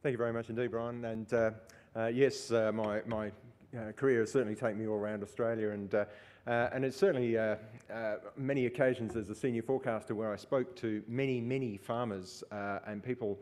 Thank you very much indeed, Brian. And yes, my career has certainly taken me all around Australia, and it's certainly many occasions as a senior forecaster where I spoke to many farmers and people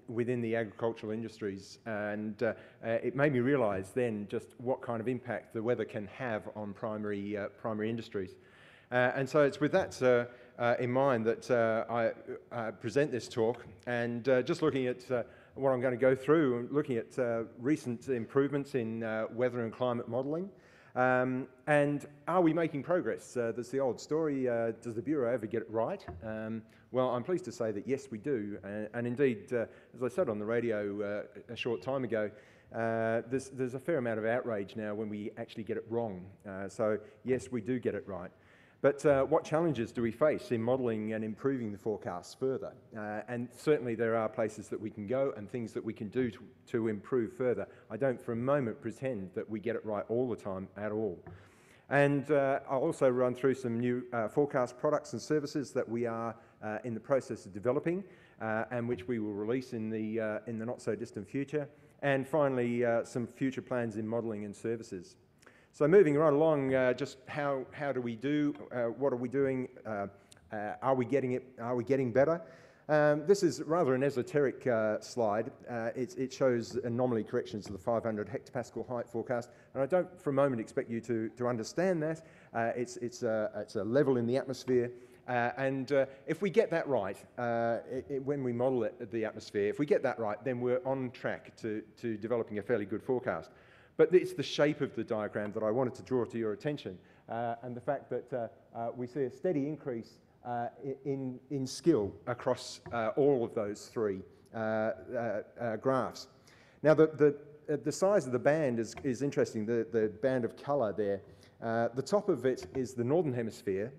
within the agricultural industries, and it made me realise then just what kind of impact the weather can have on primary industries. And so it's with that in mind that I present this talk, and just looking at what I'm going to go through, looking at recent improvements in weather and climate modelling, and are we making progress? There's the old story, does the Bureau ever get it right? Well, I'm pleased to say that yes, we do, and indeed, as I said on the radio a short time ago, there's a fair amount of outrage now when we actually get it wrong. So yes, we do get it right. But what challenges do we face in modelling and improving the forecasts further? And certainly there are places that we can go and things that we can do to improve further. I don't for a moment pretend that we get it right all the time at all. And I'll also run through some new forecast products and services that we are in the process of developing and which we will release in the not so distant future. And finally, some future plans in modelling and services. So moving right along, just how do we do? What are we doing? Are we getting it? Are we getting better? This is rather an esoteric slide. It shows anomaly corrections of the 500 hectopascal height forecast, and I don't for a moment expect you to understand that. It's a level in the atmosphere, and if we get that right, when we model the atmosphere, if we get that right, then we're on track to developing a fairly good forecast. But it's the shape of the diagram that I wanted to draw to your attention, and the fact that we see a steady increase in skill across all of those three graphs. Now, the size of the band is interesting, the band of colour there. The top of it is the Northern Hemisphere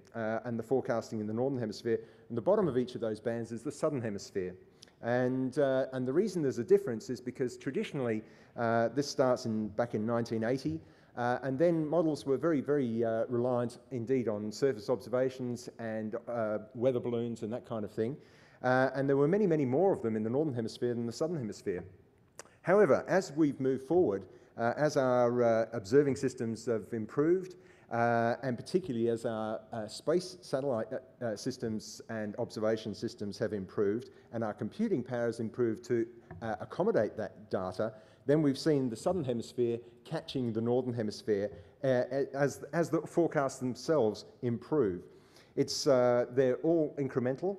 and the forecasting in the Northern Hemisphere, and the bottom of each of those bands is the Southern Hemisphere. And the reason there's a difference is because traditionally this starts back in 1980, and then models were very reliant indeed on surface observations and weather balloons and that kind of thing. And there were many more of them in the Northern Hemisphere than the Southern Hemisphere. However, as we've moved forward, as our observing systems have improved, and particularly as our space satellite systems and observation systems have improved and our computing power has improved to accommodate that data, then we've seen the Southern Hemisphere catching the Northern Hemisphere as the forecasts themselves improve. They're all incremental.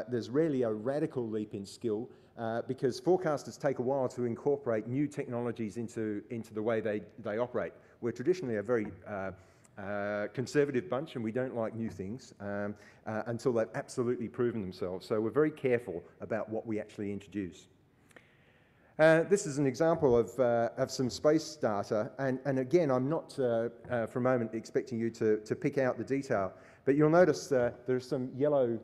There's rarely a radical leap in skill because forecasters take a while to incorporate new technologies into the way they operate. We're traditionally a very conservative bunch, and we don't like new things until they've absolutely proven themselves. So we're very careful about what we actually introduce. This is an example of some space data, and again, I'm not for a moment expecting you to pick out the detail, but you'll notice there's some yellow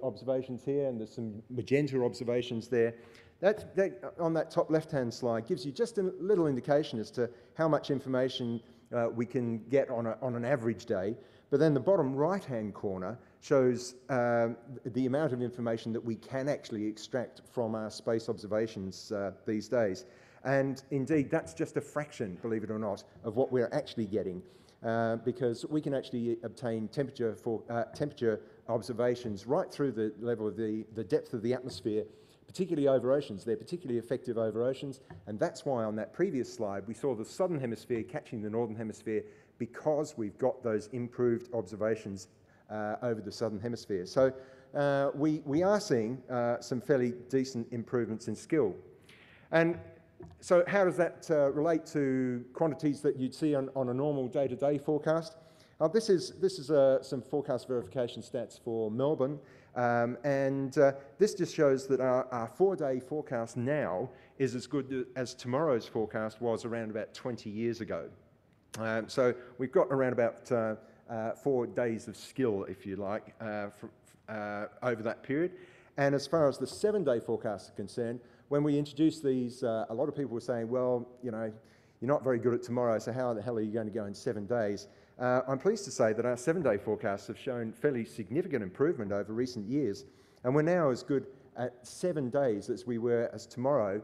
observations here, and there's some magenta observations there. That on that top left-hand slide gives you just a little indication as to how much information we can get on an average day, but then the bottom right-hand corner shows the amount of information that we can actually extract from our space observations these days. And indeed, that's just a fraction, believe it or not, of what we're actually getting, because we can actually obtain temperature observations right through the level of the depth of the atmosphere, particularly over oceans. They're particularly effective over oceans, and that's why on that previous slide we saw the Southern Hemisphere catching the Northern Hemisphere, because we've got those improved observations over the Southern Hemisphere. So we are seeing some fairly decent improvements in skill. And so how does that relate to quantities that you'd see on a normal day-to-day forecast? This is some forecast verification stats for Melbourne, and this just shows that our 4-day forecast now is as good as tomorrow's forecast was around about 20 years ago. So we've got around about 4 days of skill, if you like, over that period. And as far as the 7-day forecasts are concerned, when we introduced these, a lot of people were saying, well, you know, you're not very good at tomorrow, so how the hell are you going to go in 7 days? I'm pleased to say that our 7-day forecasts have shown fairly significant improvement over recent years, and we're now as good at 7 days as we were as tomorrow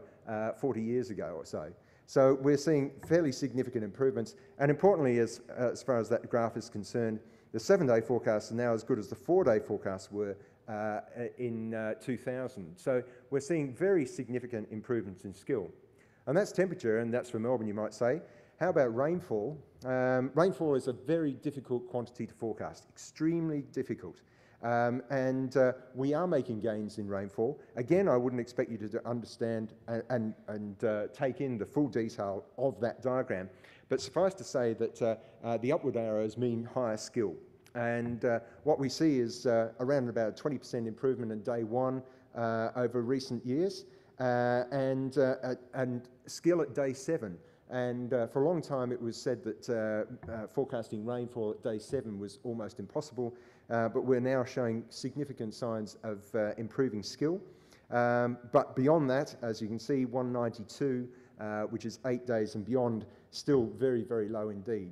40 years ago or so. So we're seeing fairly significant improvements, and importantly, as far as that graph is concerned, the 7-day forecasts are now as good as the 4-day forecasts were in 2000. So we're seeing very significant improvements in skill. And that's temperature, and that's for Melbourne, you might say. How about rainfall? Rainfall is a very difficult quantity to forecast, extremely difficult. We are making gains in rainfall. Again, I wouldn't expect you to understand and take in the full detail of that diagram, but suffice to say that the upward arrows mean higher skill. And what we see is around about a 20% improvement in day 1 over recent years, and skill at day 7. And for a long time it was said that forecasting rainfall at day 7 was almost impossible, but we're now showing significant signs of improving skill. But beyond that, as you can see, 192, which is 8 days and beyond, still very, very low indeed.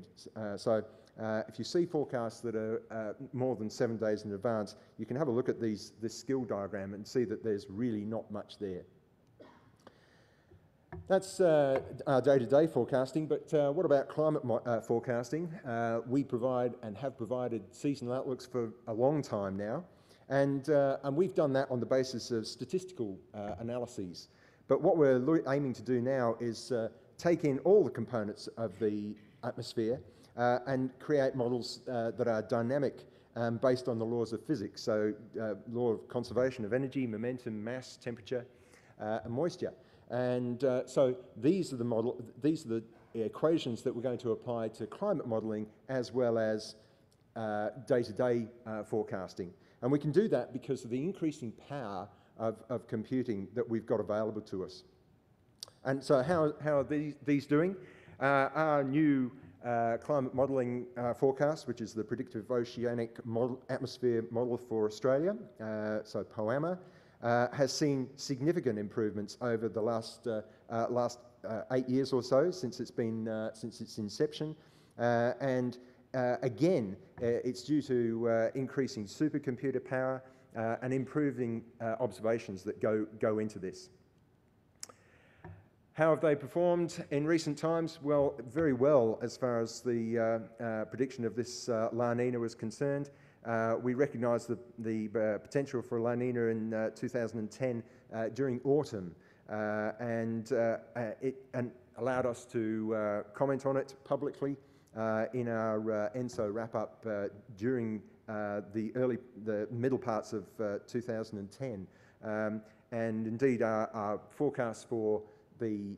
So if you see forecasts that are more than 7 days in advance, you can have a look at this skill diagram and see that there's really not much there. That's our day-to-day forecasting, but what about climate forecasting? We provide and have provided seasonal outlooks for a long time now, and we've done that on the basis of statistical analyses. But what we're aiming to do now is take in all the components of the atmosphere and create models that are dynamic based on the laws of physics, so law of conservation of energy, momentum, mass, temperature, and moisture. And so these are the equations that we're going to apply to climate modelling as well as day-to-day forecasting. And we can do that because of the increasing power of computing that we've got available to us. And so how are these doing? Our new climate modelling forecast, which is the Predictive Oceanic Atmosphere Model for Australia, so POAMA, has seen significant improvements over the last 8 years or so since its inception, and again, it's due to increasing supercomputer power and improving observations that go into this. How have they performed in recent times? Well, very well as far as the prediction of this La Nina was concerned. We recognised the potential for La Nina in 2010 during autumn, and it allowed us to comment on it publicly in our ENSO wrap-up during the middle parts of 2010. And indeed, our forecast for the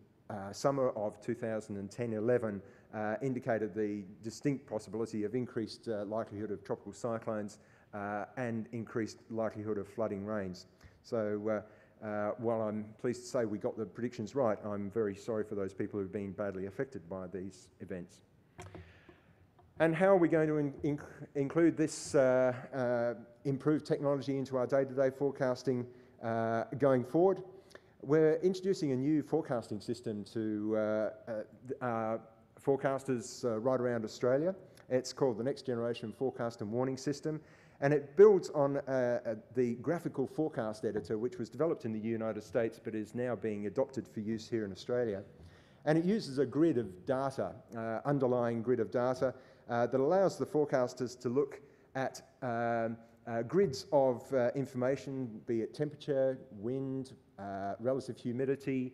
summer of 2010-11 indicated the distinct possibility of increased likelihood of tropical cyclones and increased likelihood of flooding rains. So while I'm pleased to say we got the predictions right, I'm very sorry for those people who've been badly affected by these events. And how are we going to include this improved technology into our day-to-day forecasting going forward? We're introducing a new forecasting system to our forecasters right around Australia. It's called the Next Generation Forecast and Warning System, and it builds on the graphical forecast editor, which was developed in the United States but is now being adopted for use here in Australia. And it uses a grid of data, underlying grid of data, that allows the forecasters to look at grids of information, be it temperature, wind, relative humidity,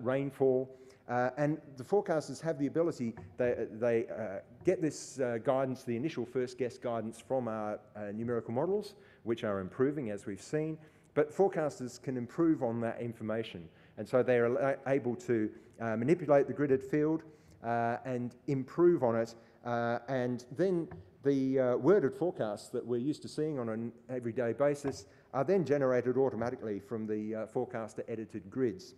rainfall, and the forecasters have the ability, they get this guidance, the initial first guess guidance from our numerical models, which are improving as we've seen, but forecasters can improve on that information. And so they are able to manipulate the gridded field and improve on it, and then the worded forecasts that we're used to seeing on an everyday basis are then generated automatically from the forecaster edited grids.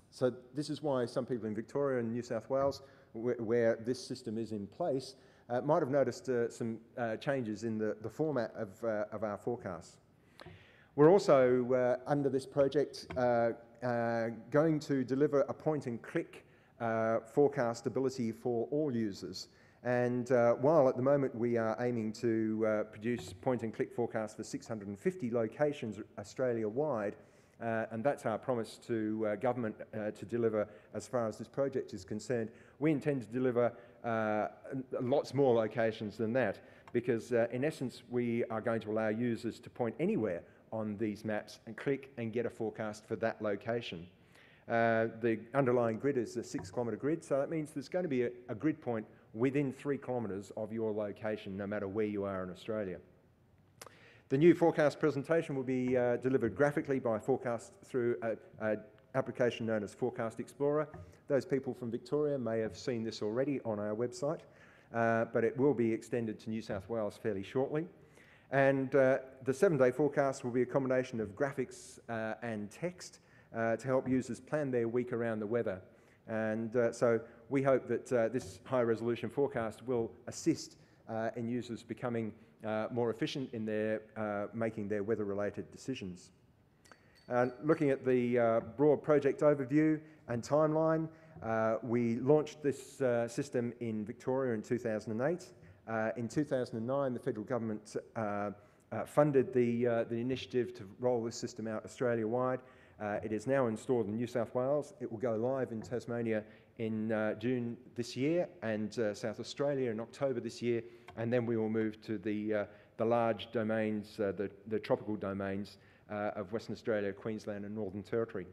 So this is why some people in Victoria and New South Wales, where this system is in place, might have noticed some changes in the format of our forecasts. We're also, under this project, going to deliver a point-and-click forecast ability for all users. And while at the moment we are aiming to produce point-and-click forecasts for 650 locations Australia-wide, and that's our promise to government to deliver as far as this project is concerned. We intend to deliver lots more locations than that, because in essence we are going to allow users to point anywhere on these maps and click and get a forecast for that location. The underlying grid is a 6-kilometre grid, so that means there's going to be a grid point within 3 kilometres of your location, no matter where you are in Australia. The new forecast presentation will be delivered graphically by Forecast through an application known as Forecast Explorer. Those people from Victoria may have seen this already on our website, but it will be extended to New South Wales fairly shortly. And the 7-day forecast will be a combination of graphics and text to help users plan their week around the weather. And so we hope that this high-resolution forecast will assist in users becoming more efficient in their making their weather-related decisions. Looking at the broad project overview and timeline, we launched this system in Victoria in 2008. In 2009, the federal government funded the initiative to roll this system out Australia-wide. It is now installed in New South Wales. It will go live in Tasmania in June this year, and South Australia in October this year, and then we will move to the large domains, the tropical domains of Western Australia, Queensland and Northern Territory.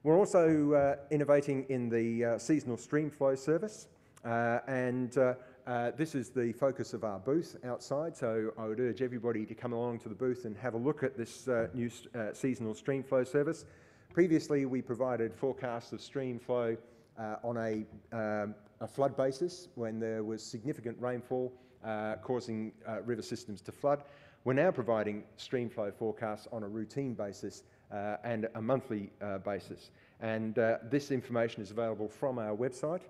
We're also innovating in the seasonal stream flow service, and this is the focus of our booth outside, so I would urge everybody to come along to the booth and have a look at this new seasonal stream flow service. Previously, we provided forecasts of stream flow on a flood basis when there was significant rainfall causing river systems to flood. We're now providing stream flow forecasts on a routine basis and a monthly basis. And this information is available from our website.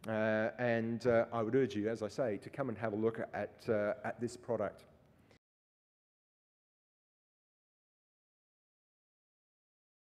And I would urge you, as I say, to come and have a look at this product.